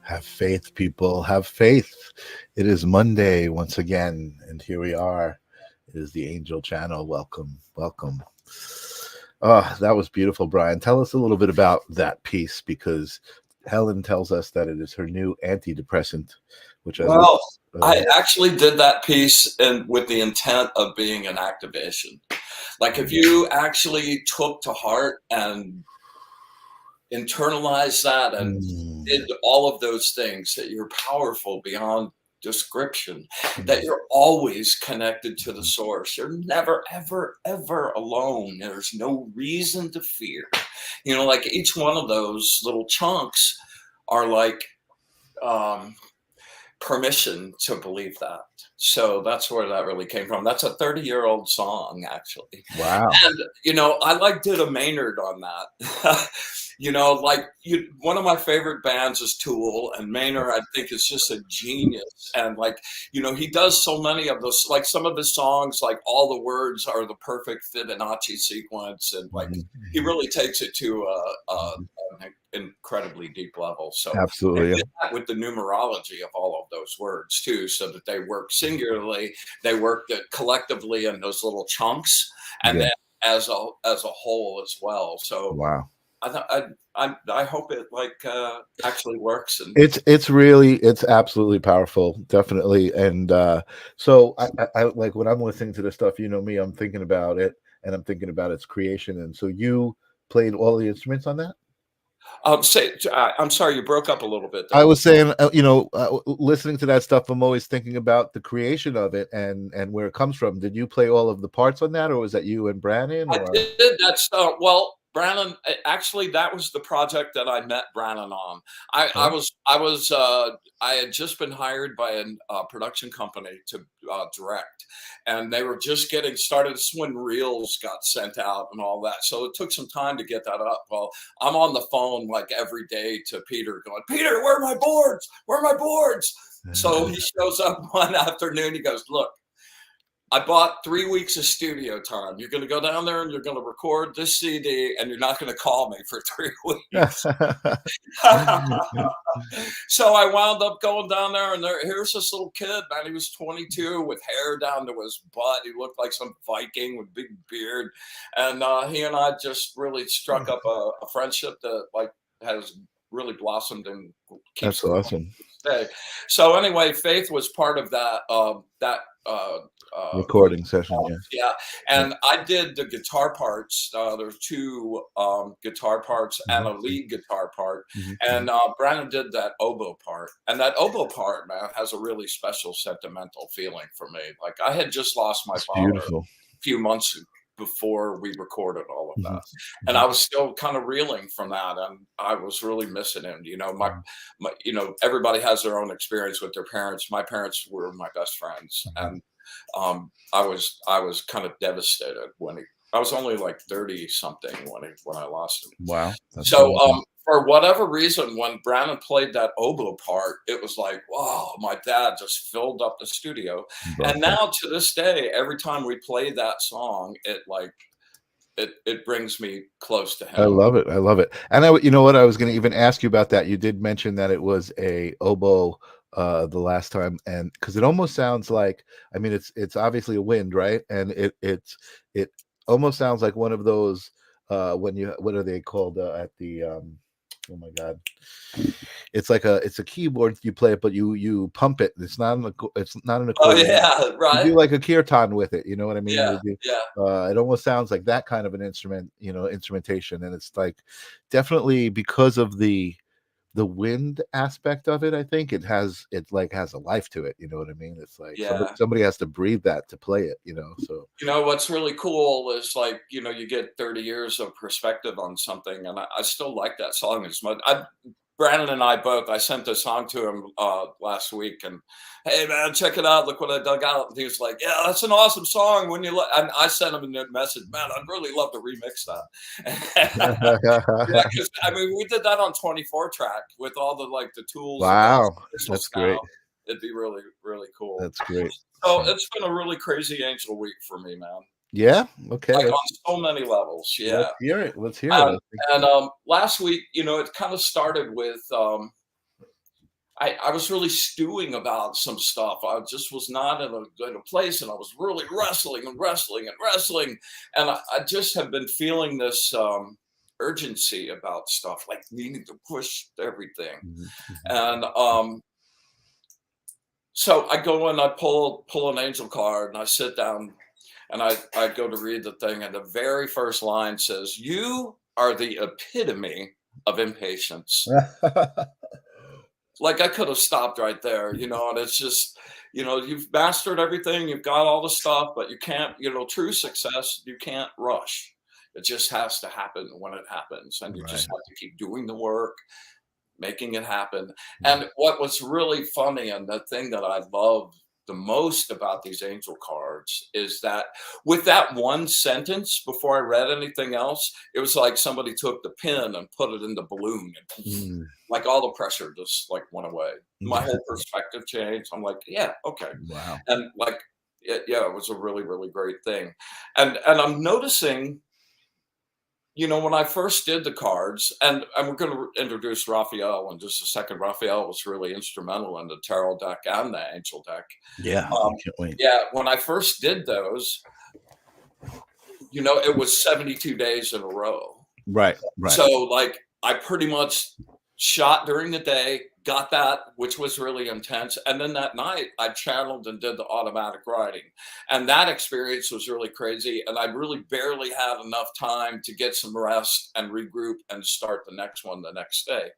Have faith, people. Have faith. It is Monday once again, and here we are. It is the Angel Channel. Welcome, welcome. Oh, that was beautiful, Brian. Tell us a little bit about that piece, because Helen tells us that it is her new antidepressant, which I actually did that piece with the intent of being an activation. Like, if you actually took to heart and internalize that and did all of those things, that you're powerful beyond description, that you're always connected to the source. You're never, ever, ever alone. There's no reason to fear. You know, like each one of those little chunks are like permission to believe that. So that's where that really came from. That's a 30-year-old song, actually. Wow. And, you know, I did a Maynard on that. You know, like one of my favorite bands is Tool, and Maynard, I think, is just a genius. And like, you know, he does so many of those, like some of his songs, like all the words are the perfect Fibonacci sequence. And like, he really takes it to an incredibly deep level. So absolutely, I did that with the numerology of all of those words too, so that they work singularly, they work collectively in those little chunks, and then as a whole as well. So wow. I hope it actually works. And it's absolutely powerful, definitely. And so I like, when I'm listening to this stuff, you know me, I'm thinking about it, and I'm thinking about its creation. And so you played all the instruments on that? I'm sorry, you broke up a little bit there. I was saying, listening to that stuff, I'm always thinking about the creation of it and where it comes from. Did you play all of the parts on that, or was that you and Brannon? I did. That's Brannon, actually, that was the project that I met Brannon on. I had just been hired by a production company to direct, and they were just getting started. This is when reels got sent out and all that, so it took some time to get that up. Well, I'm on the phone like every day to Peter, going, "Peter, where are my boards? Where are my boards?" So he shows up one afternoon. He goes, "Look, I bought 3 weeks of studio time. You're going to go down there and you're going to record this CD, and you're not going to call me for 3 weeks." So I wound up going down there, and here's this little kid, man. He was 22 with hair down to his butt. He looked like some Viking with big beard. And he and I just really struck up a friendship that has really blossomed and keeps. That's awesome. So anyway, Faith was part of that recording session. Yeah. And I did the guitar parts. There's 2 guitar parts and a lead guitar part. And Brandon did that oboe part. And that oboe part, man, has a really special sentimental feeling for me. Like, I had just lost my father a few months before we recorded all of that, and I was still kind of reeling from that, and I was really missing him. You know, my you know, everybody has their own experience with their parents. My parents were my best friends, and I was kind of devastated when I was only like 30 something when I lost him. Wow. So for whatever reason, when Brannon played that oboe part, it was like, wow, my dad just filled up the studio. And now to this day, every time we play that song, it brings me close to him. I love it. I love it. And you know what? I was going to even ask you about that. You did mention that it was a oboe the last time, and because it almost sounds like, I mean, it's obviously a wind, right? And it almost sounds like one of those what are they called at the oh my God, it's a keyboard. You play it, but you pump it. It's not an accordion. Oh yeah, right. You do like a kirtan with it. You know what I mean? Yeah, it almost sounds like that kind of an instrumentation, and it's like definitely because of the wind aspect of it. I think it has a life to it. You know what I mean? It's like somebody has to breathe that to play it. You know, so you know what's really cool is, like, you know, you get 30 years of perspective on something, and I still like that song as much. Brandon and I both, I sent a song to him last week, and, "Hey man, check it out. Look what I dug out." And he was like, "Yeah, that's an awesome song." And I sent him a message, "Man, I'd really love to remix that." Yeah, 'cause, I mean, we did that on 24 track with all the tools. Wow, that's great. It'd be really, really cool. That's great. So it's been a really crazy angel week for me, man. Yeah. Okay. Like, on so many levels. Yeah. Let's hear it. Let's hear it. And last week, you know, it kind of started with I was really stewing about some stuff. I just was not in a place, and I was really wrestling and wrestling and wrestling. And I just have been feeling this urgency about stuff, like needing to push everything. And so I go and I pull an angel card, and I sit down, and I go to read the thing, and the very first line says, "You are the epitome of impatience." Like, I could have stopped right there, you know, and it's just, you know, you've mastered everything, you've got all the stuff, but you can't, you know, true success, you can't rush. It just has to happen when it happens, and you just have to keep doing the work, making it happen. And what was really funny, and the thing that I love the most about these angel cards, is that with that one sentence, before I read anything else, it was like somebody took the pen and put it in the balloon, and like all the pressure just like went away. My whole perspective changed. I'm like, yeah, okay. Wow. And like, yeah, it was a really, really great thing. And I'm noticing, you know, when I first did the cards, and we're going to introduce Raphael in just a second. Raphael was really instrumental in the tarot deck and the angel deck. Yeah, I can't wait. Yeah, when I first did those, you know, it was 72 days in a row. Right. So like, I pretty much shot during the day, got that, which was really intense. And then that night I channeled and did the automatic writing. And that experience was really crazy. And I really barely had enough time to get some rest and regroup and start the next one the next day.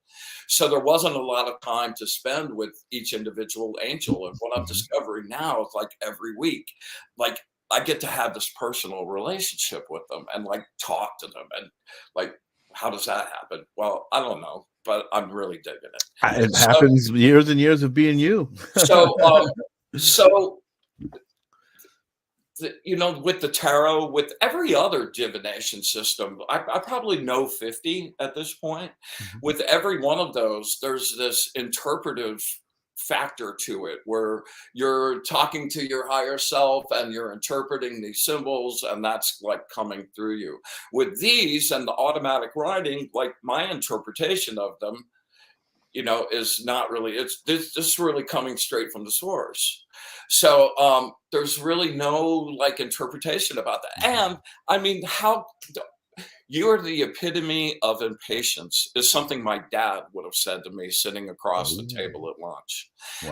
So there wasn't a lot of time to spend with each individual angel. And what I'm discovering now is, like, every week, like, I get to have this personal relationship with them and like talk to them. And like, how does that happen? Well, I don't know, but I'm really digging it. It happens years and years of being you. You know, with the tarot, with every other divination system, I probably know 50 at this point. With every one of those, there's this interpretive factor to it, where you're talking to your higher self and you're interpreting these symbols, and that's like coming through you. With these and the automatic writing, like, my interpretation of them, you know, is not really, it's this really coming straight from the source. So there's really no like interpretation about that. And I mean, how you are the epitome of impatience is something my dad would have said to me sitting across the table at lunch.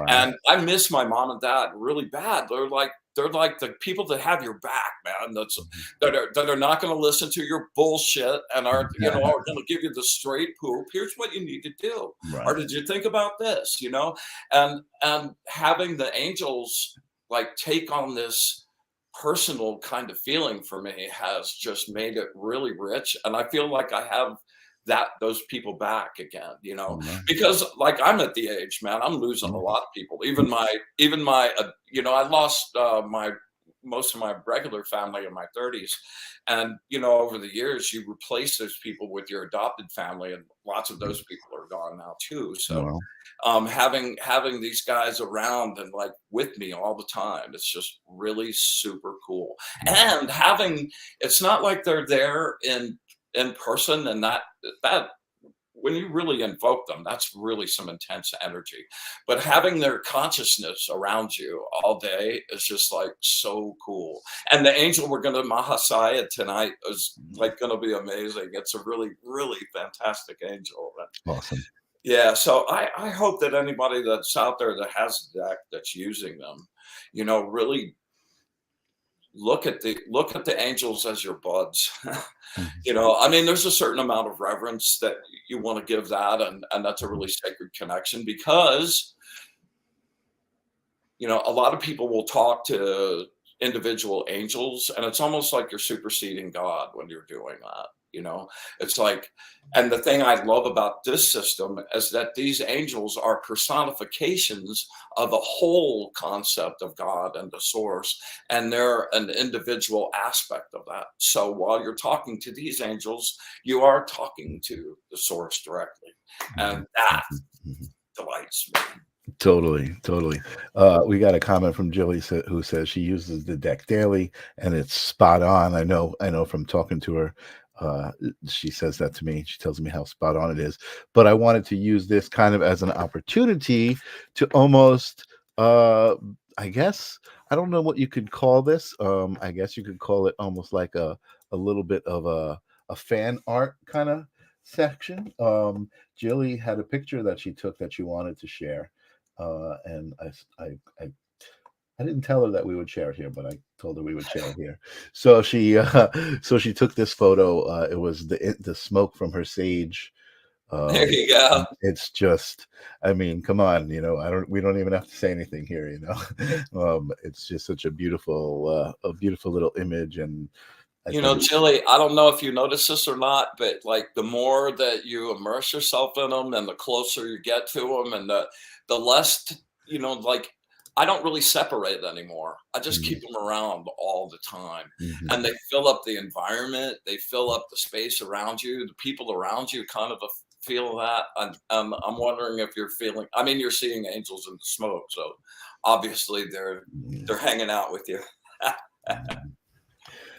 And I miss my mom and dad really bad. They're like the people that have your back, man. That are not going to listen to your bullshit and are, you know, are going to give you the straight poop. Here's what you need to do. Or did you think about this? You know, and having the angels like take on this personal kind of feeling for me has just made it really rich. And I feel like I have those people back again, you know, because like, I'm at the age, man, I'm losing a lot of people. Even my you know, I lost most of my regular family in my 30s. And, you know, over the years, you replace those people with your adopted family, and lots of those people are gone now too. So having these guys around and like with me all the time, it's just really super cool. And it's not like they're there in person, and that when you really invoke them, that's really some intense energy. But having their consciousness around you all day is just like so cool. And the angel we're going to Mahasaya tonight is like going to be amazing. It's a really, really fantastic angel. Awesome. Yeah. So I hope that anybody that's out there that has a deck that's using them, you know, really look at the angels as your buds. You know, I mean, there's a certain amount of reverence that you want to give that, and that's a really sacred connection, because, you know, a lot of people will talk to individual angels, and it's almost like you're superseding God when you're doing that. You know, it's like, and the thing I love about this system is that these angels are personifications of a whole concept of God and the source, and they're an individual aspect of that. So while you're talking to these angels, you are talking to the source directly, and that delights me. Totally. We got a comment from Jilly who says she uses the deck daily and it's spot on. I know from talking to her. She says that to me. She tells me how spot on it is. But I wanted to use this kind of as an opportunity to almost, I guess, I don't know what you could call this. I guess you could call it almost like a little bit of a fan art kind of section. Jilly had a picture that she took that she wanted to share, and I didn't tell her that we would share it here, but I told her we would share it here. So she took this photo. It was the smoke from her sage. There you go. It's just, I mean, come on, we don't even have to say anything here, it's just such a beautiful little image. And Chili, I don't know if you notice this or not, but like the more that you immerse yourself in them and the closer you get to them and the less, like I don't really separate anymore. I just keep them around all the time. And they fill up the environment. They fill up the space around you. The people around you kind of feel that. I'm wondering if you're feeling, I mean, you're seeing angels in the smoke. So obviously they're hanging out with you.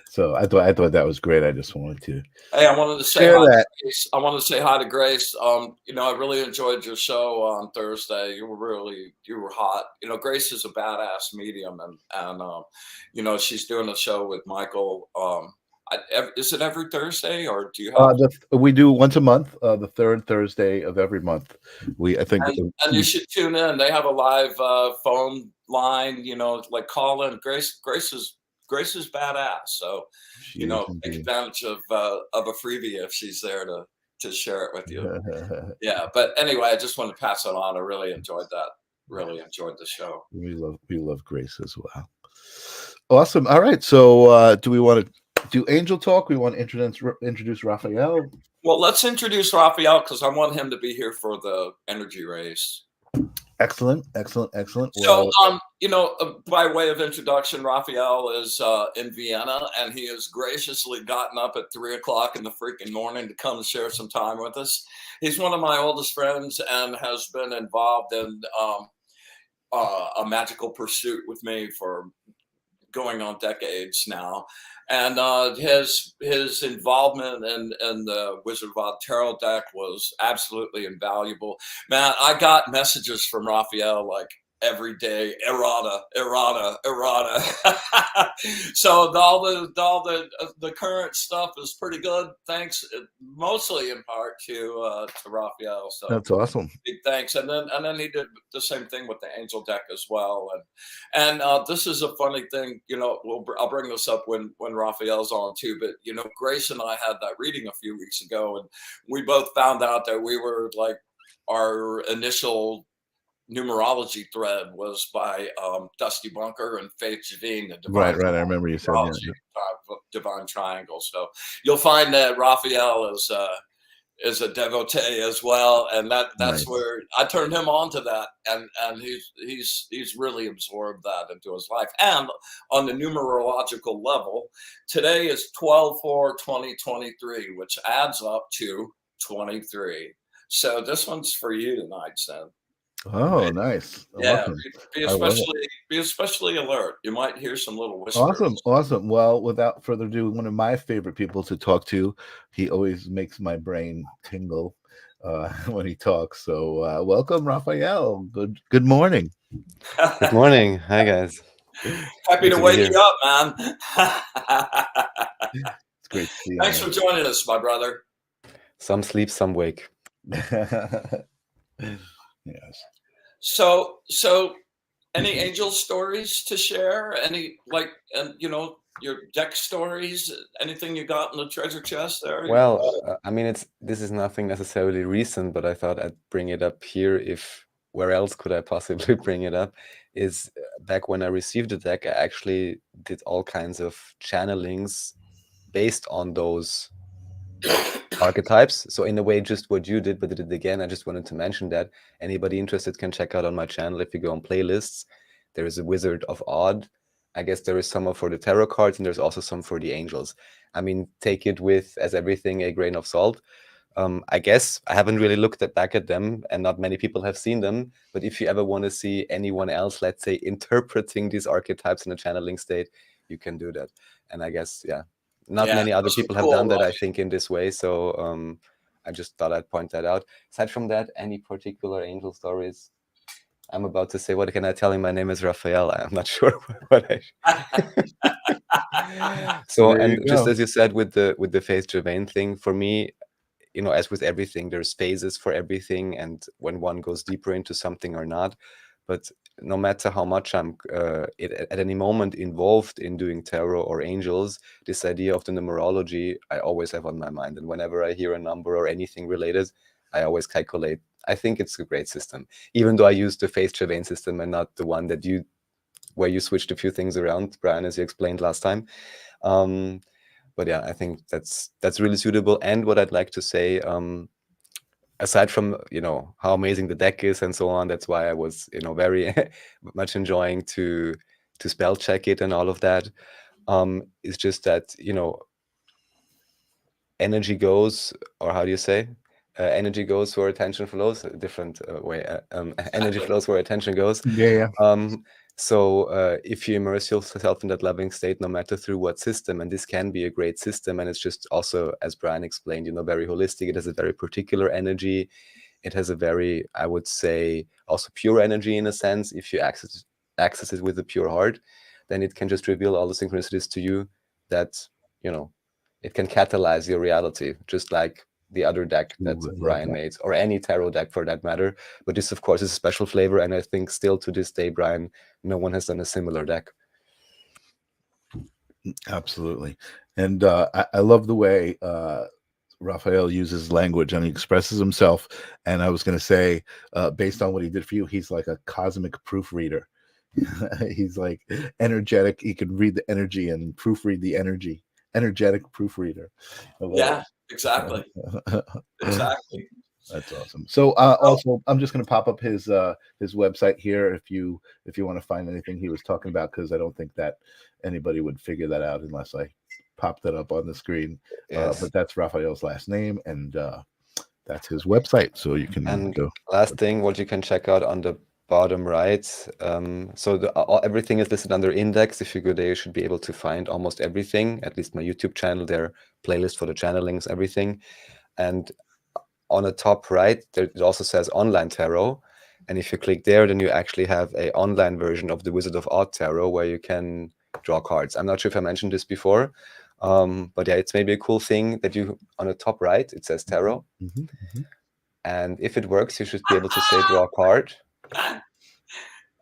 So I thought that was great. I just wanted to. Hey, I wanted to say hi to Grace. I wanted to say hi to Grace. I really enjoyed your show on Thursday. You were hot. Grace is a badass medium, and she's doing a show with Michael. Is it every Thursday, or do you have? We do once a month, the third Thursday of every month. And you should tune in. They have a live phone line. Like call in. Grace is badass, so take advantage of a freebie if she's there to share it with you. Yeah, but anyway, I just want to pass it on. I really enjoyed that. Really enjoyed the show. We love Grace as well. Awesome. All right. So do we want to do angel talk? We want to introduce Raphael. Well, let's introduce Raphael because I want him to be here for the energy race. Excellent. So, by way of introduction, Raphael is in Vienna, and he has graciously gotten up at 3 o'clock in the freaking morning to come and share some time with us. He's one of my oldest friends and has been involved in a magical pursuit with me for going on decades now. And his involvement in the Wizard of Tarot deck was absolutely invaluable. Man, I got messages from Raphael like every day, errata. So all the current stuff is pretty good, thanks mostly in part to Raphael. So that's awesome. Big thanks. And then he did the same thing with the angel deck as well. And this is a funny thing, I'll bring this up when Raphael's on too, but Grace and I had that reading a few weeks ago, and we both found out that we were like, our initial numerology thread was by Dusty Bunker and Faith Javine, the Divine right. I remember you said Divine Triangle. So you'll find that Raphael is a devotee as well, and that's nice. Where I turned him on to that, and he's really absorbed that into his life. And on the numerological level, today is 12/4/2023, which adds up to 23. So this one's for you tonight, Sam. Oh, nice. Yeah, be especially alert. You might hear some little whispers. Awesome. Well, without further ado, one of my favorite people to talk to. He always makes my brain tingle when he talks. So welcome, Raphael. Good morning. Good morning. Hi, guys. Happy to wake you up, man. It's great to see you. Thanks for joining us, my brother. Some sleep, some wake. Yes. So any angel stories to share? Any your deck stories? Anything you got in the treasure chest there? Well, I mean, this is nothing necessarily recent, but I thought I'd bring it up here. Where else could I possibly bring it up? Is back when I received the deck, I actually did all kinds of channelings based on those archetypes. So in a way, just what you did, but did it again. I just wanted to mention that anybody interested can check out on my channel. If you go on playlists, there is a Wizard of Odd. I guess there is some for the tarot cards, and there's also some for the angels. I mean, take it with, as everything, a grain of salt. I guess I haven't really looked back at them, and not many people have seen them. But if you ever want to see anyone else, let's say, interpreting these archetypes in a channeling state, you can do that. And I guess, yeah, not many other those are people have cool, done that, right? I think, in this way. So I just thought I'd point that out. Aside from that, any particular angel stories? I'm about to say, what can I tell him? My name is Raphael. I'm not sure what So, and just as you said with the Faith Germain thing, for me, you know, as with everything, there's phases for everything, and when one goes deeper into something or not. But no matter how much I'm at any moment involved in doing tarot or angels, this idea of the numerology I always have on my mind. And whenever I hear a number or anything related, I always calculate. I think it's a great system, even though I use the Faith Germain system and not the one that where you switched a few things around, Brian, as you explained last time. But yeah, I think that's really suitable. And what I'd like to say, aside from, you know, how amazing the deck is and so on, that's why I was, you know, very much enjoying to spell check it and all of that. It's just that, you know, energy goes, or how do you say? Energy goes where attention flows. A different way. Energy flows where attention goes. Yeah. So if you immerse yourself in that loving state, no matter through what system, and this can be a great system, and it's just also, as Brian explained, you know, very holistic. It has a very particular energy. It has a very, I would say, also pure energy in a sense. If you access it with a pure heart, then it can just reveal all the synchronicities to you that, you know, it can catalyze your reality, just like the other deck that Brian made, or any tarot deck for that matter. But this, of course, is a special flavor, and I think still to this day, Brian, no one has done a similar deck. Absolutely. And I love the way Raphael uses language and he expresses himself. And I was going to say, based on what he did for you, he's like a cosmic proofreader. He's like energetic. He can read the energy and proofread the energy. Energetic proofreader. Yeah, exactly. Exactly. That's awesome. So also, I'm just going to pop up his website here if you want to find anything he was talking about, because I don't think that anybody would figure that out unless I pop that up on the screen. Yes. But that's Raphael's last name, and that's his website. So you can go. Last thing, what you can check out on the bottom right. So everything is listed under index. If you go there, you should be able to find almost everything, at least my YouTube channel, their playlist for the channelings, everything. And on the top right, it also says online tarot. And if you click there, then you actually have an online version of the Wizard of Oz tarot where you can draw cards. I'm not sure if I mentioned this before, but yeah, it's maybe a cool thing that you, on the top right, it says tarot. And if it works, you should be able to say draw a card.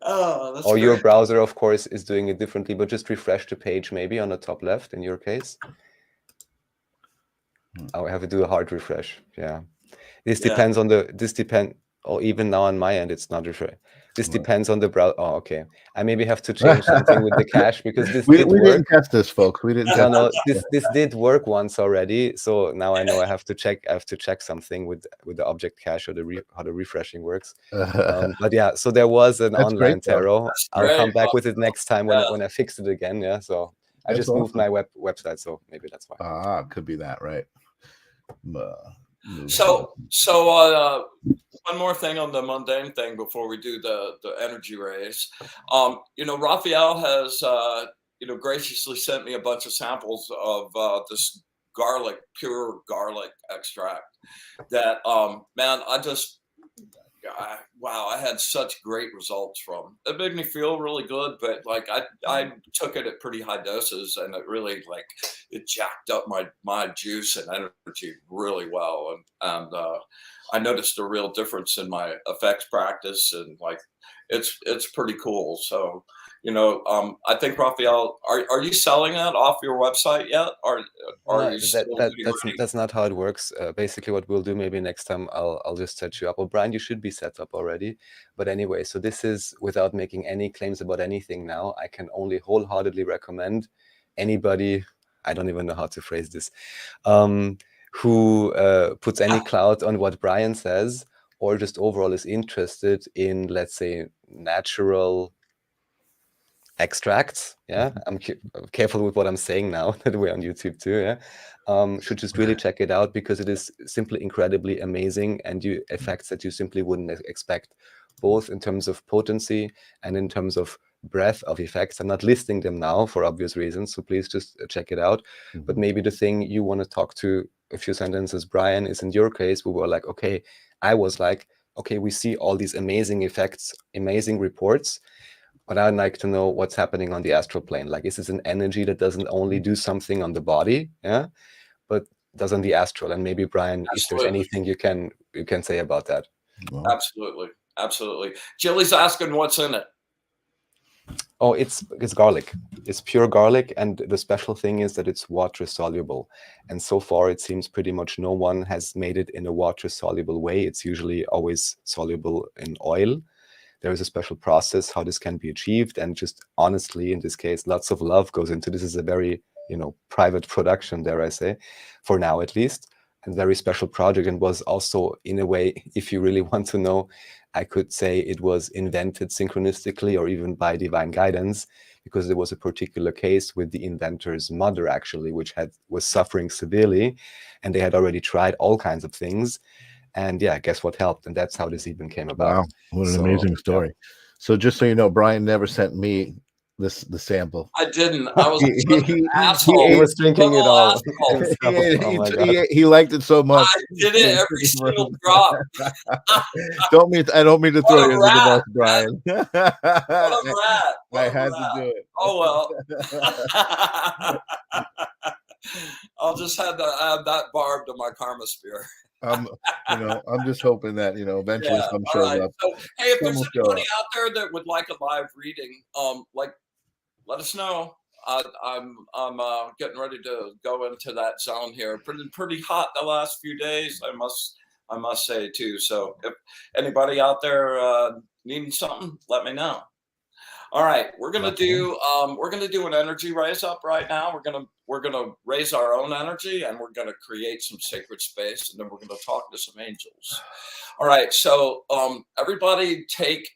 Oh, that's or great. Your browser, of course, is doing it differently, but just refresh the page maybe on the top left in your case. I have to do a hard refresh. Yeah. This depends on or even now on my end, it's not refresh. This depends on the browser. Oh, okay. I maybe have to change something with the cache, because this we did work. didn't test this, folks. We didn't. No, this did work once already. So now I know I have to check something with the object cache or how the refreshing works. But yeah, so there was an online tarot. I'll come back with it next time when I fixed it again. Yeah. So I just moved my website, so maybe that's why. Could be that, right? So one more thing on the mundane thing before we do the energy rays. You know, Raphael has you know, graciously sent me a bunch of samples of this pure garlic extract that man, wow, I had such great results from. It made me feel really good, but like I took it at pretty high doses, and it really, like, it jacked up my juice and energy really well, and I noticed a real difference in my effects practice, and like it's pretty cool. So, you know, I think, Raphael, are you selling that off your website yet? That's not how it works. Basically, what we'll do, maybe next time, I'll just set you up. Well, Brian, you should be set up already. But anyway, so this is without making any claims about anything now. I can only wholeheartedly recommend anybody, I don't even know how to phrase this, who puts any clout on what Brian says, or just overall is interested in, let's say, natural extracts. Yeah, I'm careful with what I'm saying now that we're on YouTube too. Yeah, should just really check it out, because it is simply incredibly amazing, and effects that you simply wouldn't expect, both in terms of potency and in terms of breadth of effects. I'm not listing them now for obvious reasons, so please just check it out. But maybe the thing you want to talk to a few sentences, Brian, is in your case, we were like, okay, I was like, okay, we see all these amazing effects, amazing reports, but I'd like to know what's happening on the astral plane. Like, is this an energy that doesn't only do something on the body, yeah, but does on the astral? And maybe, Brian, if there's anything you can say about that. Absolutely, absolutely. Jilly's asking what's in it. Oh, it's garlic. It's pure garlic, and the special thing is that it's water soluble. And so far, it seems pretty much no one has made it in a water soluble way. It's usually always soluble in oil. There is a special process how this can be achieved, and just honestly, in this case, lots of love goes into this. Is a very, you know, private production, dare I say, for now at least, and very special project, and was also, in a way, if you really want to know, I could say it was invented synchronistically or even by divine guidance, because there was a particular case with the inventor's mother, actually, which was suffering severely, and they had already tried all kinds of things. And yeah, guess what helped? And that's how this even came about. Wow, what an amazing story. Yeah. So just so you know, Brian never sent me the sample. I didn't. I was an asshole. He was drinking it all. He liked it so much. I did it every single drop. I don't mean to throw you under the bus, Brian. What a rat. I had to do it. Oh well. I'll just have to add that barb to my karma spear. You know, I'm just hoping that, you know, eventually some shows up. So, hey, if there's anybody out there that would like a live reading, like, let us know. I'm getting ready to go into that zone here. Pretty hot the last few days, I must say too. So if anybody out there needing something, let me know. All right, we're gonna do an energy raise up right now. We're gonna raise our own energy, and we're gonna create some sacred space, and then we're gonna talk to some angels. All right, so everybody take.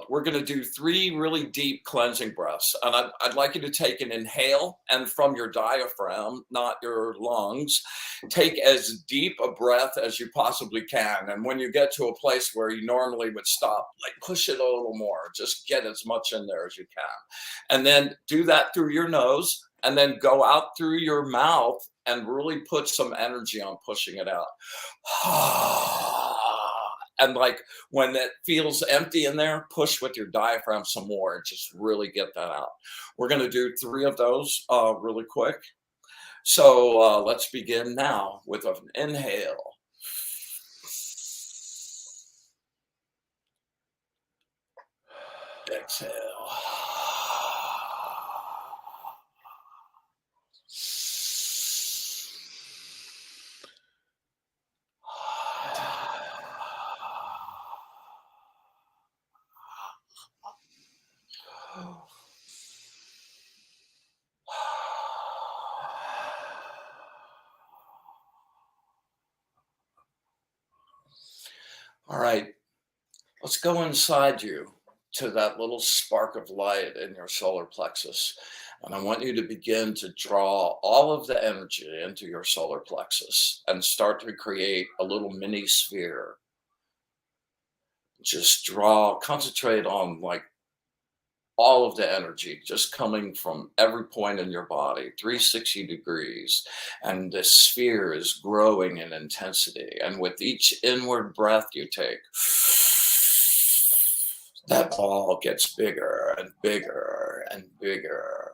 We're going to do 3 really deep cleansing breaths. And I'd like you to take an inhale, and from your diaphragm, not your lungs, take as deep a breath as you possibly can. And when you get to a place where you normally would stop, like push it a little more, just get as much in there as you can. And then do that through your nose, and then go out through your mouth and really put some energy on pushing it out. And like when it feels empty in there, push with your diaphragm some more and just really get that out. We're going to do 3 of those really quick. So let's begin now with an inhale. Exhale. All right, let's go inside you to that little spark of light in your solar plexus. And I want you to begin to draw all of the energy into your solar plexus and start to create a little mini sphere. Just concentrate on like all of the energy just coming from every point in your body, 360 degrees. And the sphere is growing in intensity. And with each inward breath you take, that ball gets bigger and bigger and bigger.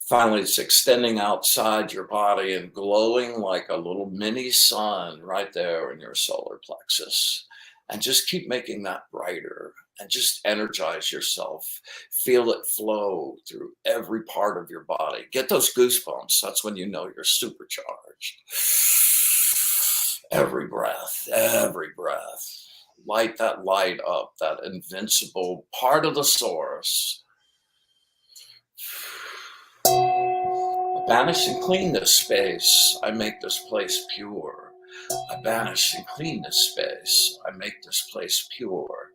Finally, it's extending outside your body and glowing like a little mini sun right there in your solar plexus. And just keep making that brighter and just energize yourself. Feel it flow through every part of your body. Get those goosebumps. That's when you know you're supercharged. Every breath, light that light up, that invincible part of the source. I banish and clean this space. I make this place pure. I banish and clean this space. I make this place pure.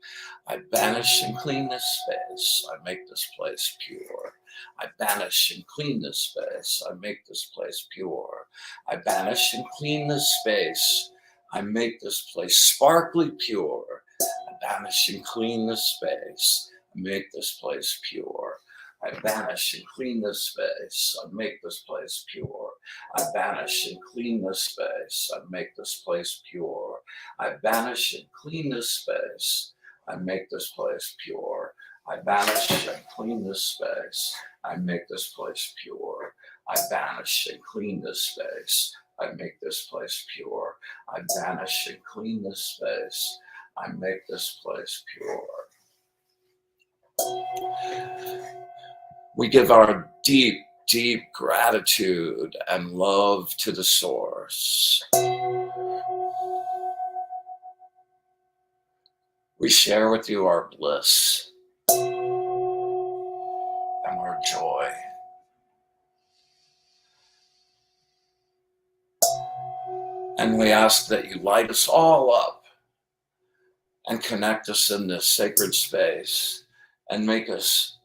I banish and clean this space. I make this place pure. I banish and clean this space. I make this place pure. I banish and clean this space. I make this place sparkly pure. I banish and clean this space. I make this place pure. I banish and clean this space. I make this place pure. I banish and clean this space. I make this place pure. I banish and clean this space. I make this place pure. I banish and clean this space. I make this place pure. I banish and clean this space. I make this place pure. I banish and clean this space. I make this place pure. We give our deep, deep gratitude and love to the source. We share with you our bliss and our joy. And we ask that you light us all up and connect us in this sacred space and make us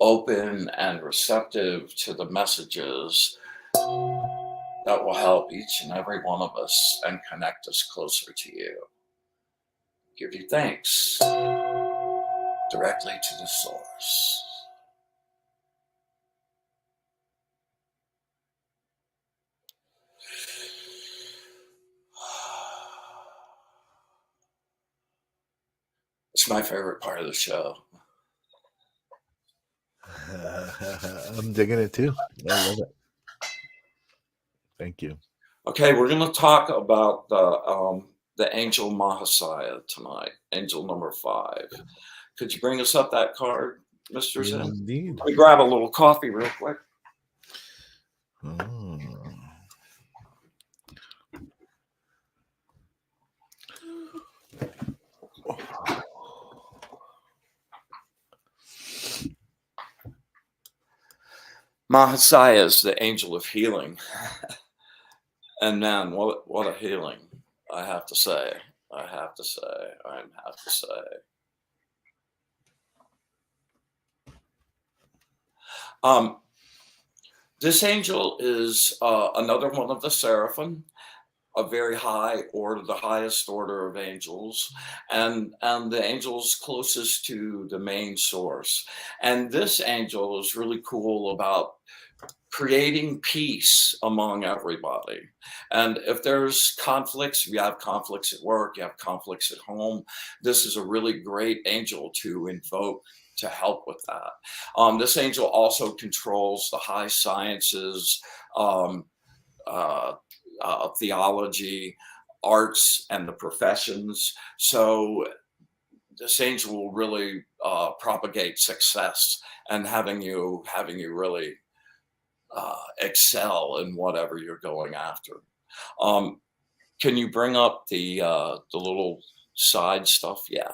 open and receptive to the messages that will help each and every one of us and connect us closer to you. Give you thanks directly to the source. It's my favorite part of the show. I'm digging it too. I love it. Thank you. Okay, we're going to talk about the angel Mahasaya tonight, angel number 5. Could you bring us up that card, Mr. Zen? Indeed. Let me grab a little coffee real quick. Oh. Mahasaya is the angel of healing. And man, what a healing, I have to say. This angel is another one of the seraphim, a very high order, the highest order of angels, and the angels closest to the main source. And this angel is really cool about creating peace among everybody. And if there's conflicts, you have conflicts at work, you have conflicts at home, this is a really great angel to invoke to help with that. This angel also controls the high sciences, theology, arts, and the professions. So this angel will really propagate success and having you really excel in whatever you're going after. Can you bring up the little side stuff? Yeah.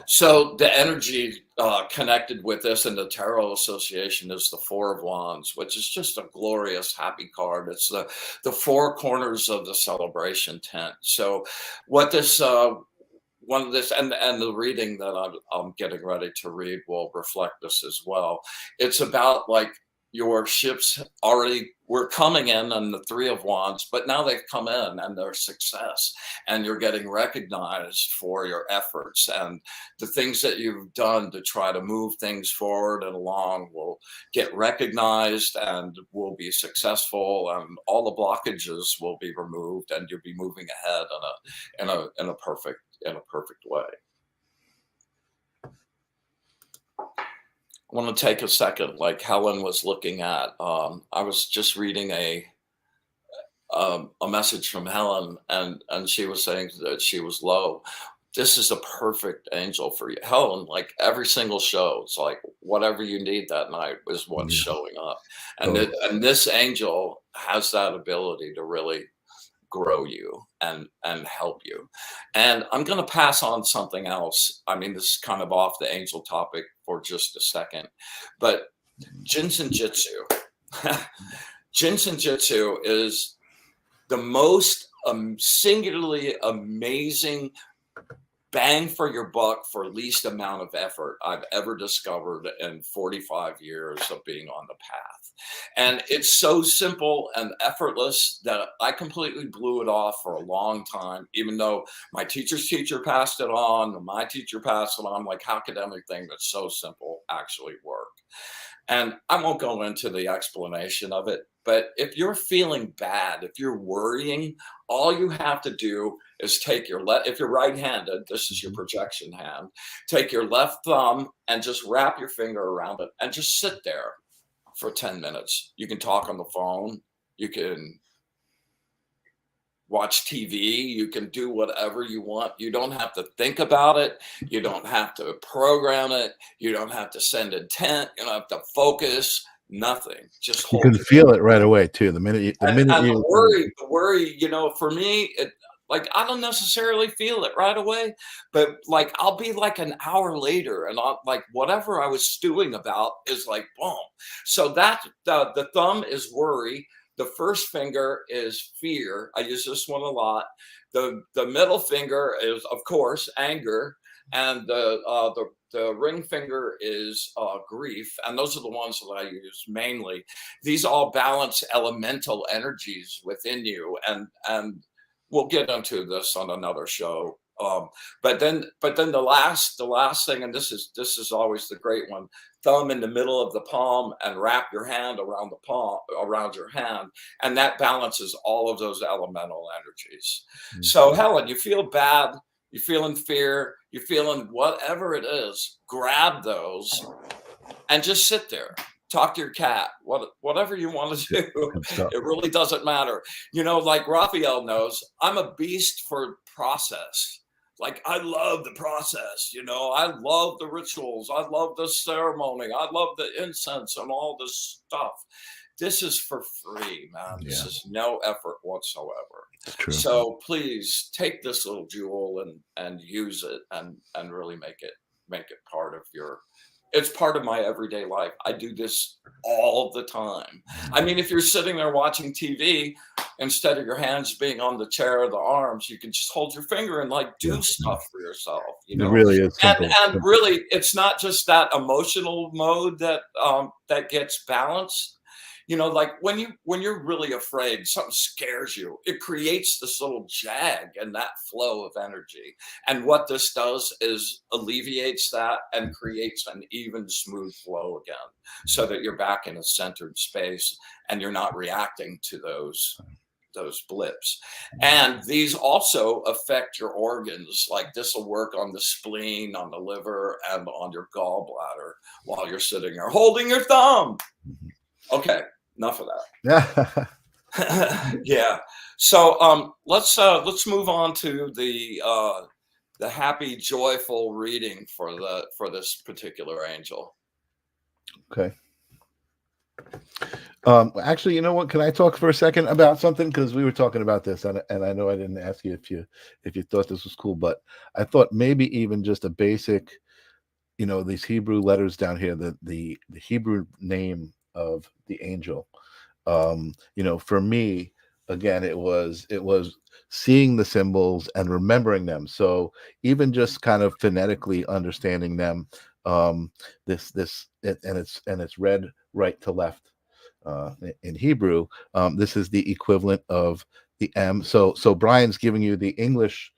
So the energy connected with this in the Tarot Association is the 4 of Wands, which is just a glorious, happy card. It's the 4 corners of the celebration tent. So what this one of this and the reading that I'm getting ready to read will reflect this as well. It's about like your ships were coming in on the 3 of Wands, but now they've come in and they're success, and you're getting recognized for your efforts, and the things that you've done to try to move things forward and along will get recognized and will be successful, and all the blockages will be removed, and you'll be moving ahead in a perfect way. I want to take a second, like Helen was looking at. I was just reading a message from Helen, and she was saying that she was low. This is a perfect angel for you, Helen. Like every single show, it's like whatever you need that night is what's showing up, and this angel has that ability to really grow you and help you. And I'm going to pass on something else. I mean, this is kind of off the angel topic for just a second, but Jinsen Jitsu. Jinsen Jitsu is the most singularly amazing bang for your buck for least amount of effort I've ever discovered in 45 years of being on the path. And it's so simple and effortless that I completely blew it off for a long time, even though my teacher's teacher passed it on, my teacher passed it on. Like, how could anything that's so simple actually work? And I won't go into the explanation of it, but if you're feeling bad, if you're worrying, all you have to do is take your if you're right-handed, this is your projection hand, take your left thumb and just wrap your finger around it and just sit there for 10 minutes. You can talk on the phone, you can watch TV, you can do whatever you want. You don't have to think about it. You don't have to program it. You don't have to send intent. You don't have to focus. Nothing. Just hold. You can feel it right away too. The minute you, the worry, you know, for me, like, I don't necessarily feel it right away, but like, I'll be like an hour later and I'll like, whatever I was stewing about is like, boom. So that the thumb is worry. The first finger is fear. I use this one a lot. The middle finger is, of course, anger, and the ring finger is grief. And those are the ones that I use mainly. These all balance elemental energies within you, and we'll get into this on another show. But then the last thing, and this is always the great one: thumb in the middle of the palm and wrap your hand around the palm, around your hand, and that balances all of those elemental energies. Mm-hmm. So Helen, you feel bad, you're feeling fear, you're feeling whatever it is, grab those and just sit there. Talk to your cat, whatever you want to do. It really doesn't matter. You know, like RAFFAEL knows, I'm a beast for process. Like, I love the process, you know, I love the rituals. I love the ceremony. I love the incense and all this stuff. This is for free, man. Yeah. This is no effort whatsoever. True. So please take this little jewel and use it and really make it part of your, it's part of my everyday life. I do this all the time. I mean, if you're sitting there watching TV, instead of your hands being on the chair or the arms, you can just hold your finger and like do stuff for yourself. You know, it really is simple. And really, it's not just that emotional mode that that gets balanced. You know, like when you're really afraid, something scares you, it creates this little jag and that flow of energy. And what this does is alleviates that and creates an even smooth flow again, so that you're back in a centered space and you're not reacting to those blips. And these also affect your organs. Like, this will work on the spleen, on the liver, and on your gallbladder while you're sitting there holding your thumb. Okay, enough of that. Yeah. So let's move on to the happy, joyful reading for this particular angel. Okay. Actually, you know what? Can I talk for a second about something? Because we were talking about this, and I know I didn't ask you if you thought this was cool, but I thought maybe even just a basic, you know, these Hebrew letters down here, the Hebrew name of the angel. You know, for me, again, it was seeing the symbols and remembering them. So even just kind of phonetically understanding them, it's read right to left in Hebrew. This is the equivalent of the M. So Brian's giving you the English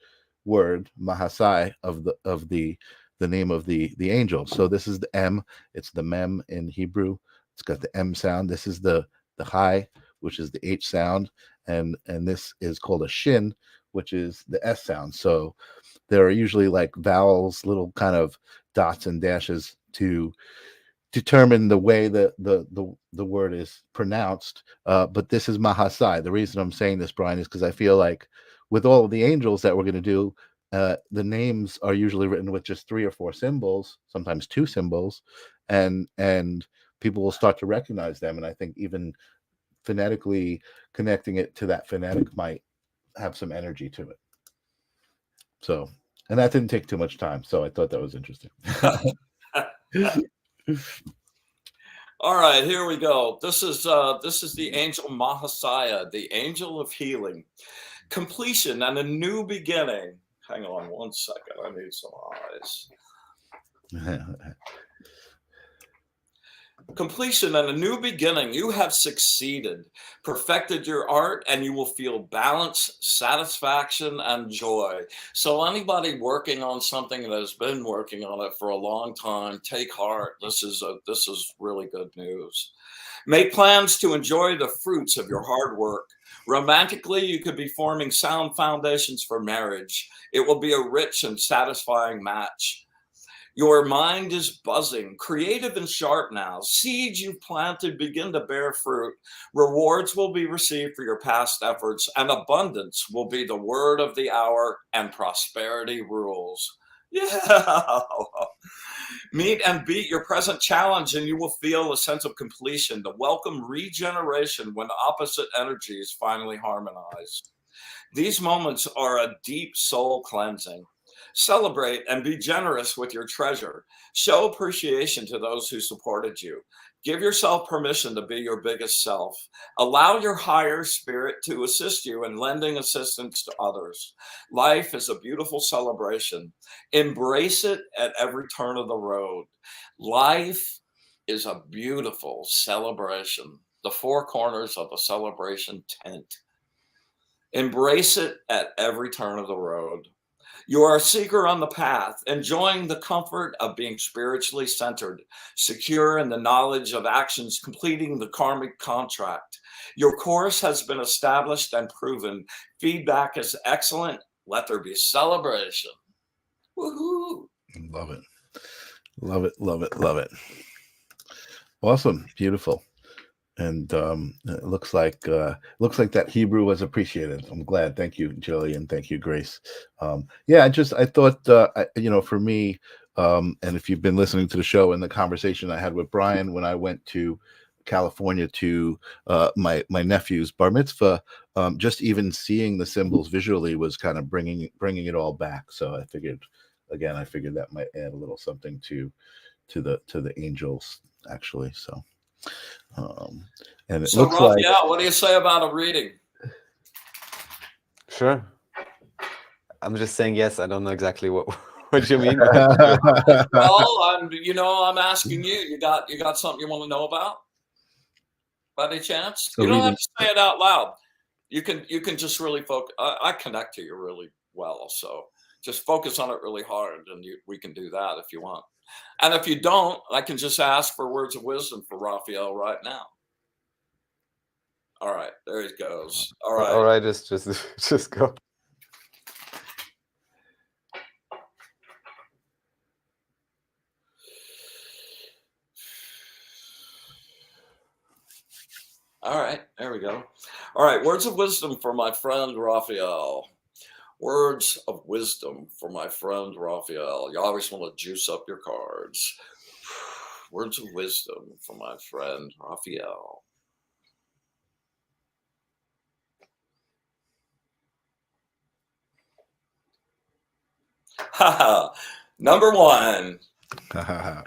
word Mahasai of the name of the angel. So this is the M. It's the Mem in Hebrew. It's got the M sound. This is the High, which is the H sound, and this is called a Shin, which is the S sound. So there are usually like vowels, little kind of dots and dashes to determine the way that the word is pronounced. But this is Mahasai. The reason I'm saying this, Brian, is because I feel like with all of the angels that we're going to do, the names are usually written with just 3 or 4 symbols, sometimes 2 symbols, and people will start to recognize them. And I think even phonetically connecting it to that phonetic might have some energy to it. So, and that didn't take too much time, so I thought that was interesting. All right, here we go. This is the angel Mahasaya, the angel of healing, completion, and a new beginning. Hang on one second. I need some eyes. Completion and a new beginning. You have succeeded, perfected your art, and you will feel balance, satisfaction, and joy. So anybody working on something that has been working on it for a long time, take heart. This is really good news. Make plans to enjoy the fruits of your hard work. Romantically, you could be forming sound foundations for marriage. It will be a rich and satisfying match. Your mind is buzzing, creative and sharp now. Seeds you've planted begin to bear fruit. Rewards will be received for your past efforts, and abundance will be the word of the hour, and prosperity rules. Yeah. Meet and beat your present challenge, and you will feel a sense of completion, the welcome regeneration when opposite energies finally harmonize. These moments are a deep soul cleansing. Celebrate and be generous with your treasure. Show appreciation to those who supported you. Give yourself permission to be your biggest self. Allow your higher spirit to assist you in lending assistance to others. Life is a beautiful celebration. Embrace it at every turn of the road. Life is a beautiful celebration. The four corners of a celebration tent. Embrace it at every turn of the road. You are a seeker on the path, enjoying the comfort of being spiritually centered, secure in the knowledge of actions completing the karmic contract. Your course has been established and proven. Feedback is excellent. Let there be celebration. Woohoo! Love it. Love it. Love it. Love it. Awesome. Beautiful. And it looks like that Hebrew was appreciated. I'm glad. Thank you, Jillian, and thank you, Grace. Yeah, I thought for me, and if you've been listening to the show and the conversation I had with Brian when I went to California to my nephew's bar mitzvah, just even seeing the symbols visually was kind of bringing it all back. So I figured that might add a little something to the angels actually. So. And it looks Raphael, like. What do you say about a reading? Sure. I'm just saying yes. I don't know exactly what you mean. Well, I'm asking you. You got something you want to know about? By any chance? You don't have to say it out loud. You can just really focus. I connect to you really well, so just focus on it really hard, and we can do that if you want. And if you don't, I can just ask for words of wisdom for Raphael right now. All right, there he goes. All right. All right, just go. All right, there we go. All right, words of wisdom for my friend Raphael. Words of wisdom for my friend Raphael. You always want to juice up your cards. Words of wisdom for my friend Raphael. Number one. Yeah,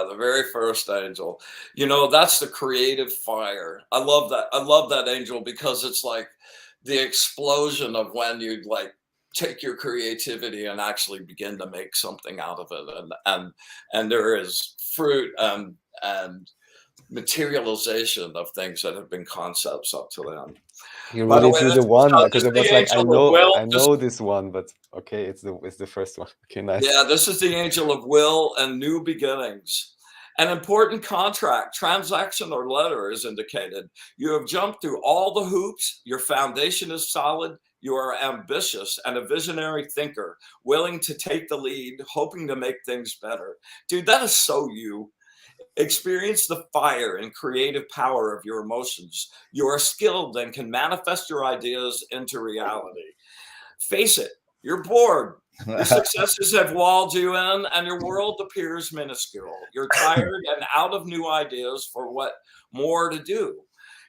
the very first angel. That's the creative fire. I love that. I love that angel because it's like the explosion of when you like take your creativity and actually begin to make something out of it, and there is fruit and materialization of things that have been concepts up to then. You really do the one because it was like I know this one, but okay, it's the first one. Okay, nice. Yeah, this is the angel of will and new beginnings. An important contract, transaction, or letter is indicated. You have jumped through all the hoops. Your foundation is solid. You are ambitious and a visionary thinker, willing to take the lead, hoping to make things better. Dude, that is so you. Experience the fire and creative power of your emotions. You are skilled and can manifest your ideas into reality. Face it, you're bored. Your successes have walled you in and your world appears minuscule. You're tired and out of new ideas for what more to do.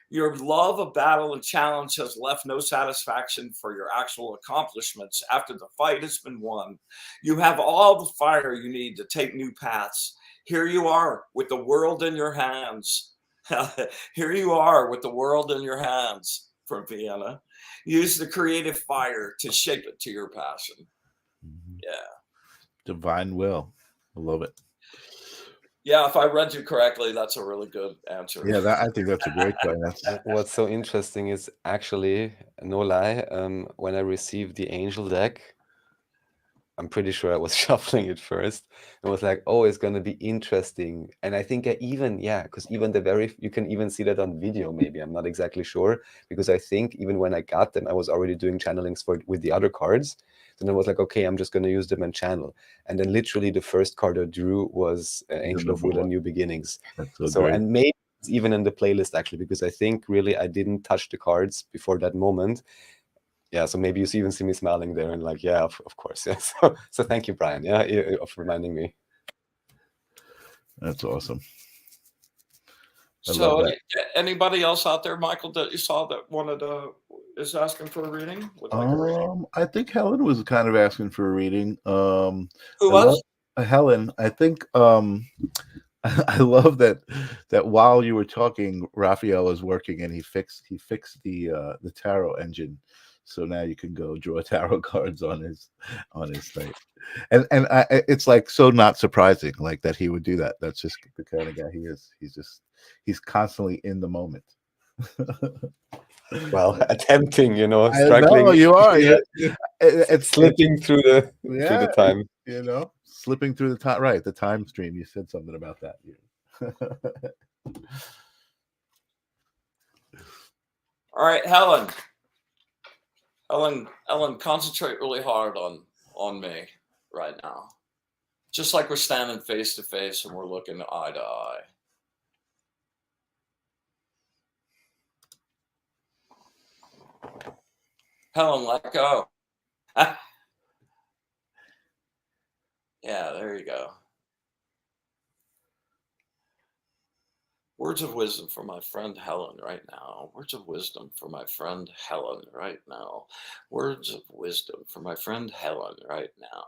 Your love of battle and challenge has left no satisfaction for your actual accomplishments after the fight has been won. You have all the fire you need to take new paths. Here you are with the world in your hands. Here you are with the world in your hands from Vienna. Use the creative fire to shape it to your passion. Yeah. Divine will. I love it. Yeah, if I read you correctly, that's a really good answer. Yeah, I think that's a great question. What's so interesting is actually, no lie, when I received the angel deck, I'm pretty sure I was shuffling it first and was like, oh, it's going to be interesting. And I think because even you can even see that on video, maybe. I'm not exactly sure, because I think even when I got them, I was already doing channelings with the other cards. Then I was like, okay, I'm just going to use them and channel. And then literally the first card I drew was Angel of Will and New Beginnings. That's so great. And maybe it's even in the playlist, actually, because I think really I didn't touch the cards before that moment. Yeah, so maybe you even see me smiling there and like, yeah, of course. Yeah. So thank you, Brian, of reminding me. That's awesome. So anybody else out there, Michael, that you saw that is asking for a reading? Would like a reading? I think Helen was kind of asking for a reading. Who was? Helen. I think I love that while you were talking, Raphael was working and he fixed the tarot engine. So now you can go draw tarot cards on his site, and it's like so not surprising, like that he would do that. That's just the kind of guy he is. He's constantly in the moment. Well, attempting, I struggling. know, you are. It's slipping through the time. Slipping through the time. Right, the time stream. You said something about that. All right, Helen, concentrate really hard on me right now. Just like we're standing face to face and we're looking eye to eye. Helen, let go. Yeah, there you go. Words of wisdom for my friend Helen right now. Words of wisdom for my friend Helen right now. Words of wisdom for my friend Helen right now.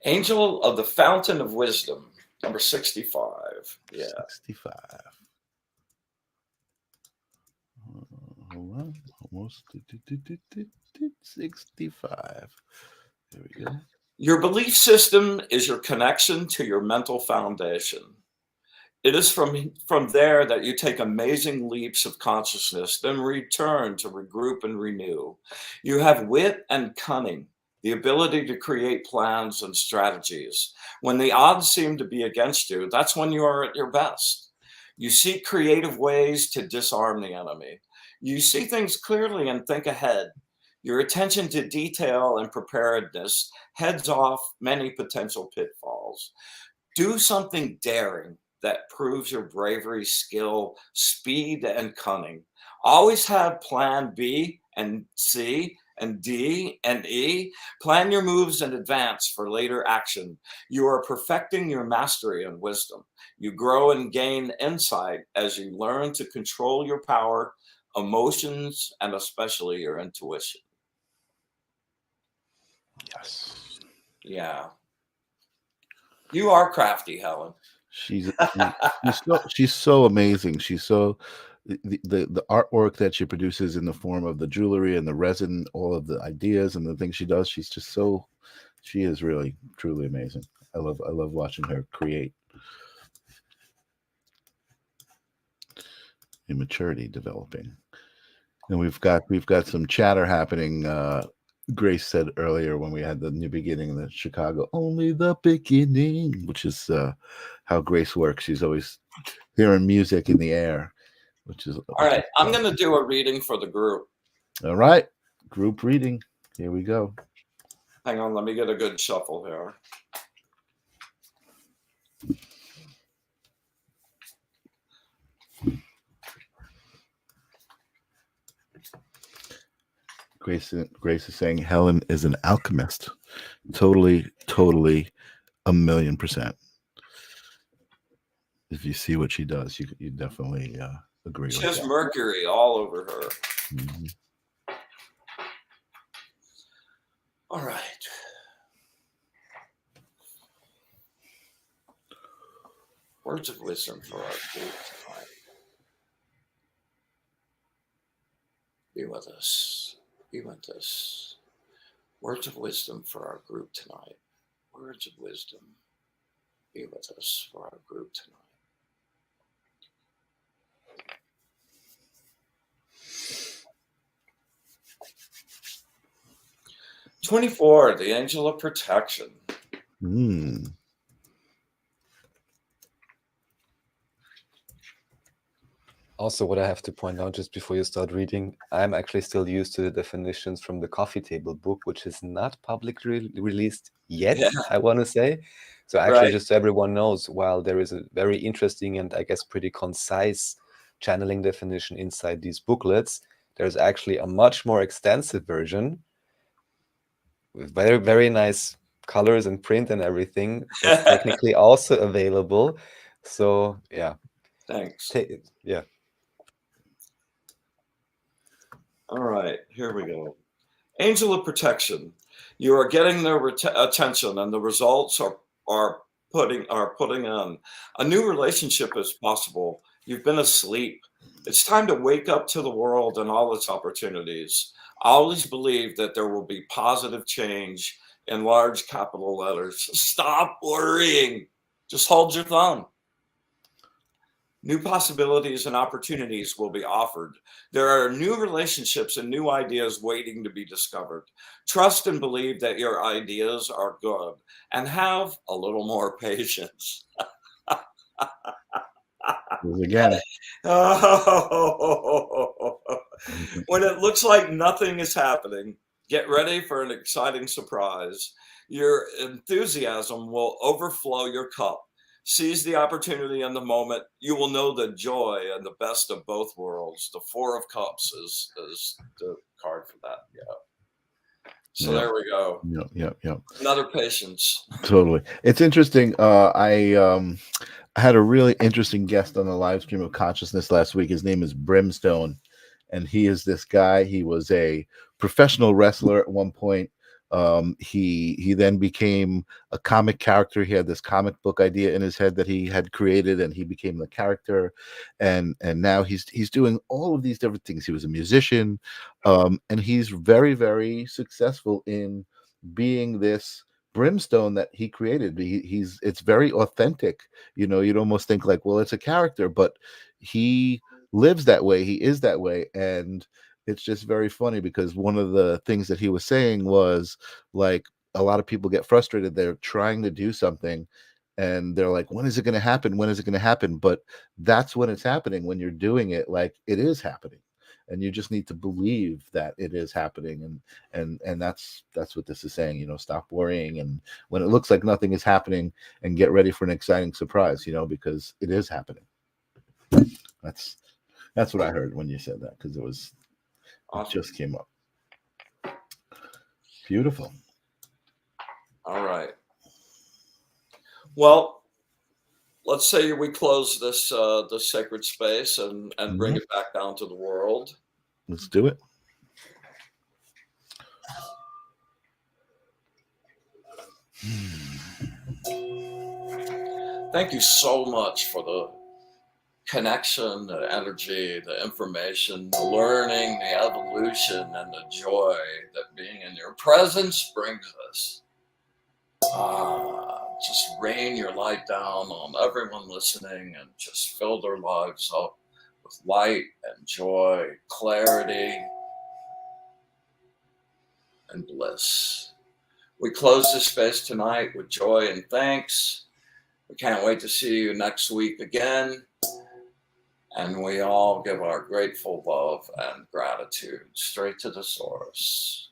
Angel of the Fountain of Wisdom, number 65. Yeah. 65. Hold on. Almost 65. There we go. Your belief system is your connection to your mental foundation. It is from there that you take amazing leaps of consciousness, then return to regroup and renew. You have wit and cunning, the ability to create plans and strategies. When the odds seem to be against you, that's when you are at your best. You seek creative ways to disarm the enemy. You see things clearly and think ahead. Your attention to detail and preparedness heads off many potential pitfalls. Do something daring that proves your bravery, skill, speed, and cunning. Always have plan B and C and D and E. Plan your moves in advance for later action. You are perfecting your mastery and wisdom. You grow and gain insight as you learn to control your power, emotions, and especially your intuition. Yes. Yeah. You are crafty, Helen. She's so amazing. She's so the artwork that she produces in the form of the jewelry and the resin, all of the ideas and the things she does. She is really truly amazing. I love watching her create. Immaturity developing, and we've got some chatter happening. Grace said earlier when we had the new beginning in the Chicago, only the beginning, which is how Grace works. She's always hearing music in the air, which is all right. I'm going to do a reading for the group. All right, group reading. Here we go. Hang on, let me get a good shuffle here. Grace is saying Helen is an alchemist. Totally, 1,000,000%. If you see what she does, you definitely agree. She has Mercury all over her. Mm-hmm. All right. Words of wisdom for our group tonight. be with us. Be with us. Words of wisdom for our group tonight. Words of wisdom. Be with us for our group tonight. 24, the angel of protection. Also, what I have to point out just before you start reading, I'm actually still used to the definitions from the coffee table book, which is not publicly released yet, I want to say. So actually, just so everyone knows, while there is a very interesting and I guess pretty concise channeling definition inside these booklets, there's actually a much more extensive version with very, very nice colors and print and everything that's technically also available. So yeah. Thanks. Yeah. All right, here we go. Angel of protection. You are getting their attention, and the results are putting on. A new relationship is possible. You've been asleep. It's time to wake up to the world and all its opportunities. I always believe that there will be positive change in large capital letters. Stop worrying. Just hold your thumb. New possibilities and opportunities will be offered. There are new relationships and new ideas waiting to be discovered. Trust and believe that your ideas are good and have a little more patience. Again. When it looks like nothing is happening, get ready for an exciting surprise. Your enthusiasm will overflow your cup. Seize the opportunity in the moment. You will know the joy and the best of both worlds. The Four of Cups is the card for that. Yeah. So there we go. Yep. Another patience. Totally. It's interesting. I had a really interesting guest on the live stream of consciousness last week. His name is Brimstone, and he is this guy. He was a professional wrestler at one point. He then became a comic character. He had this comic book idea in his head that he had created, and he became the character. And now he's doing all of these different things. He was a musician, and he's very, very successful in being this Brimstone that he created. It's very authentic. You'd almost think like, well, it's a character, but he lives that way. He is that way, and it's just very funny because one of the things that he was saying was like a lot of people get frustrated. They're trying to do something and they're like, when is it going to happen? When is it going to happen? But that's when it's happening. When you're doing it, like it is happening, and you just need to believe that it is happening. And that's what this is saying. Stop worrying, and when it looks like nothing is happening, and get ready for an exciting surprise. Because it is happening. That's what I heard when you said that, because it was. Awesome. It just came up. Beautiful. All right. Well, let's say we close this sacred space and bring it back down to the world. Let's do it. Thank you so much for the connection, the energy, the information, the learning, the evolution, and the joy that being in your presence brings us. Just rain your light down on everyone listening and just fill their lives up with light and joy, clarity, and bliss. We close this space tonight with joy and thanks. We can't wait to see you next week again. And we all give our grateful love and gratitude straight to the source.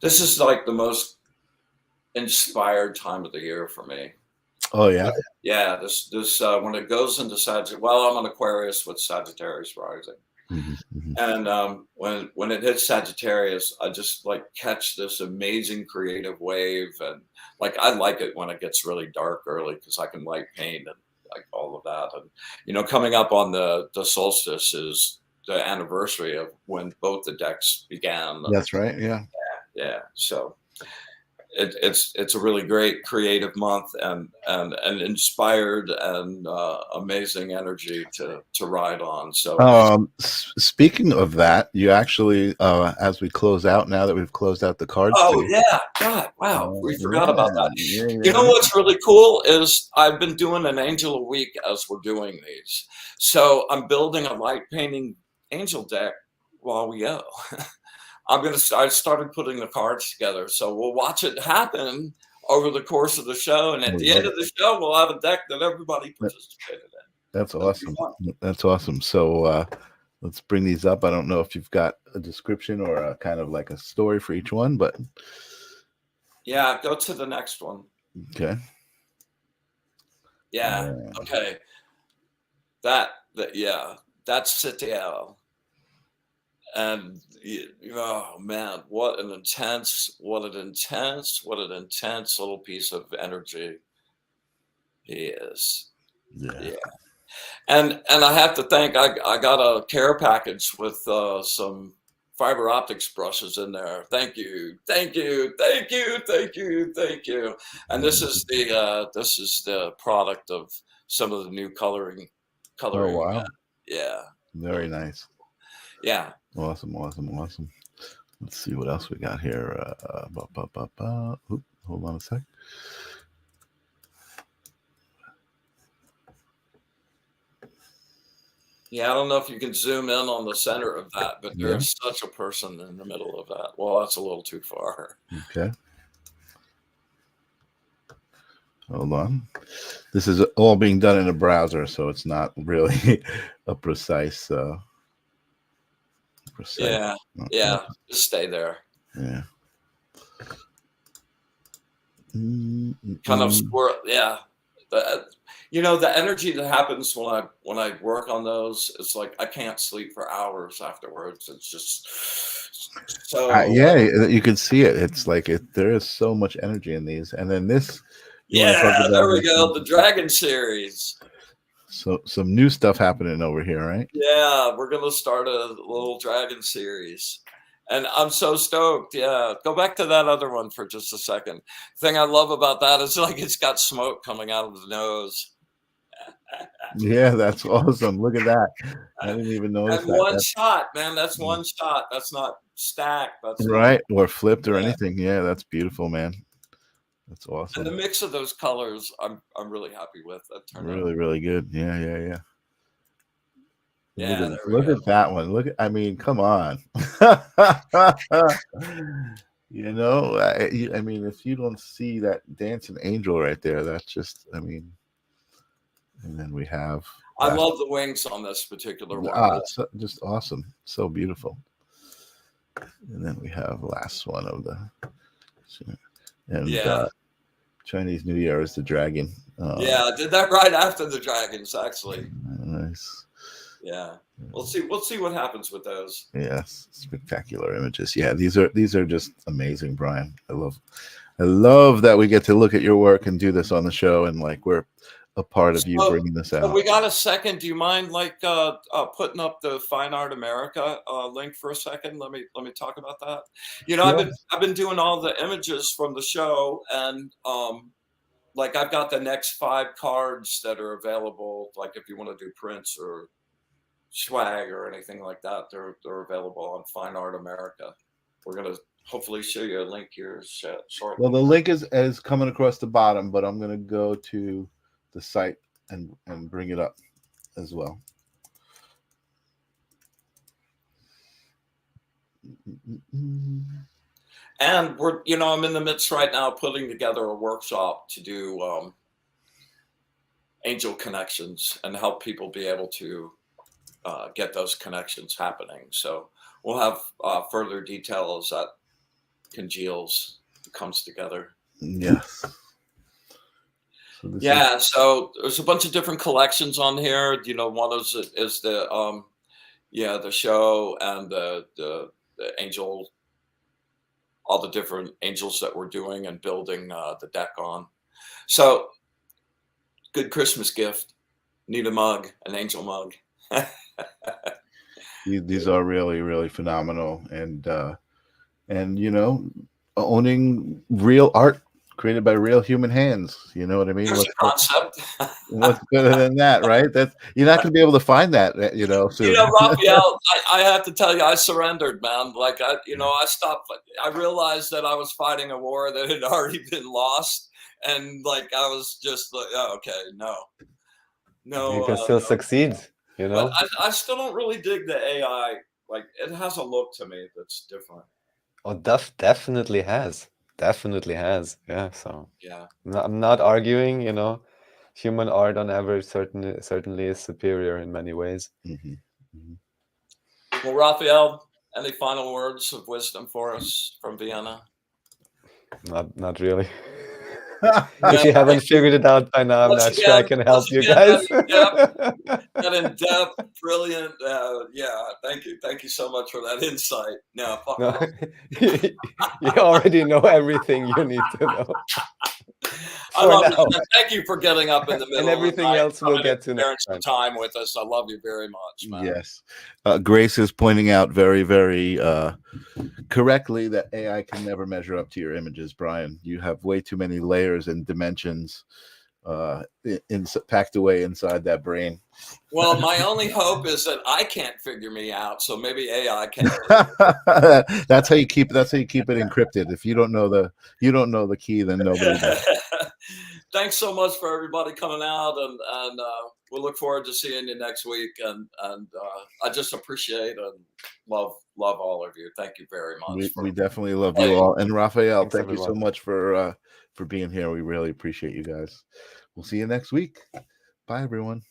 This is like the most inspired time of the year for me. Oh, yeah? Yeah, this when it goes into Sagittarius, well, I'm an Aquarius with Sagittarius rising. And when it hits Sagittarius, I just like catch this amazing creative wave, and like I like it when it gets really dark early because I can light paint and like all of that. And coming up on the solstice is the anniversary of when both the decks began. That's right. Yeah. Yeah. So it's a really great creative month and inspired and amazing energy to ride on. So speaking of that, you actually as we close out, now that we've closed out the cards. Oh yeah, God, wow, we forgot about that. You know what's really cool is I've been doing an angel a week as we're doing these. So I'm building a light painting angel deck while we go. I started putting the cards together, so we'll watch it happen over the course of the show, and at the end of the show, we'll have a deck that everybody participated in. That's awesome. That's awesome. So let's bring these up. I don't know if you've got a description or a kind of like a story for each one, but yeah, go to the next one. Okay. Yeah. Okay. That's Citiel. And oh man, what an intense little piece of energy he is. Yeah. And I have to thank I got a care package with some fiber optics brushes in there. Thank you. And this is the product of some of the new coloring. Oh wow. Yeah. Very nice. Yeah. Awesome. Let's see what else we got here. Oop, hold on a sec. Yeah, I don't know if you can zoom in on the center of that, but there's such a person in the middle of that. Well, that's a little too far. Okay. Hold on. This is all being done in a browser, so it's not really a precise. Yeah. Just stay there. Yeah. Kind of squirrel. Yeah. The energy that happens when I work on those, it's like I can't sleep for hours afterwards. It's just so you can see it. It's like there is so much energy in these, and then this. There we go. The Dragon series. So some new stuff happening over here, right? Yeah, we're gonna start a little Dragon series. And I'm so stoked. Yeah. Go back to that other one for just a second. The thing I love about that is like it's got smoke coming out of the nose. Yeah, that's awesome. Look at that. I didn't even notice that. One shot, man. That's one shot. That's not stacked. That's right. Or flipped or anything. Yeah, that's beautiful, man. That's awesome. And the mix of those colors, I'm really happy with. That turned out really good. Yeah. Yeah, look at that one. I mean, come on. I mean, if you don't see that dancing angel right there, that's just, I mean, and then we have. I love the wings on this particular one. Just awesome. So beautiful. And then we have last one of the. And Chinese New Year is the dragon. I did that right after the dragons, actually. Nice. Yeah, we'll see what happens with those. Yes, spectacular images. Yeah, these are just amazing, Brian. I love that we get to look at your work and do this on the show, and like we're a part of you bringing this out. We got a second. Do you mind like putting up the Fine Art America link for a second? Let me talk about that. I've been doing all the images from the show, and like I've got the next 5 cards that are available. Like if you want to do prints or swag or anything like that, they're available on Fine Art America. We're gonna hopefully show you a link here shortly. Well, the link is coming across the bottom, but I'm gonna go to the site and bring it up as well. And we're, I'm in the midst right now putting together a workshop to do angel connections and help people be able to get those connections happening. So we'll have further details that congeals, comes together. Yes. So there's a bunch of different collections on here. One is the the show and the angel, all the different angels that we're doing and building the deck on. So good Christmas gift. Need a mug, an angel mug. These are really, really phenomenal, and owning real art created by real human hands. You know what I mean? There's a concept. What's better than that, right? That's, you're not going to be able to find that, you know, soon. You know, Raphael, I have to tell you, I surrendered, man. Like, I stopped. I realized that I was fighting a war that had already been lost. And like, I was just like, oh, okay, no. You can still succeed, you know? But I still don't really dig the AI. Like, it has a look to me that's different. Oh, definitely has. Definitely has. Yeah. So yeah, I'm not arguing, you know. Human art on average certainly is superior in many ways. Well, Raphael, any final words of wisdom for us from Vienna? Not really. If you haven't figured it out by now, I'm not sure I can help you guys. That in-depth, brilliant. Yeah, thank you so much for that insight. No, you already know everything you need to know. I love it. Thank you for getting up in the middle and everything of the night, else we'll get to sharing some time with us. I love you very much, man. Yes. Grace is pointing out very, very correctly that AI can never measure up to your images, Brian. You have way too many layers and dimensions packed away inside that brain. Well, my only hope is that I can't figure me out, so maybe AI can. That's how you keep it encrypted. If you don't know the key, then nobody does. Thanks so much for everybody coming out, and we'll look forward to seeing you next week. And I just appreciate and love all of you. Thank you very much. We definitely love you all. And Raphael, thank you everyone. so much for being here. We really appreciate you guys. We'll see you next week. Bye, everyone.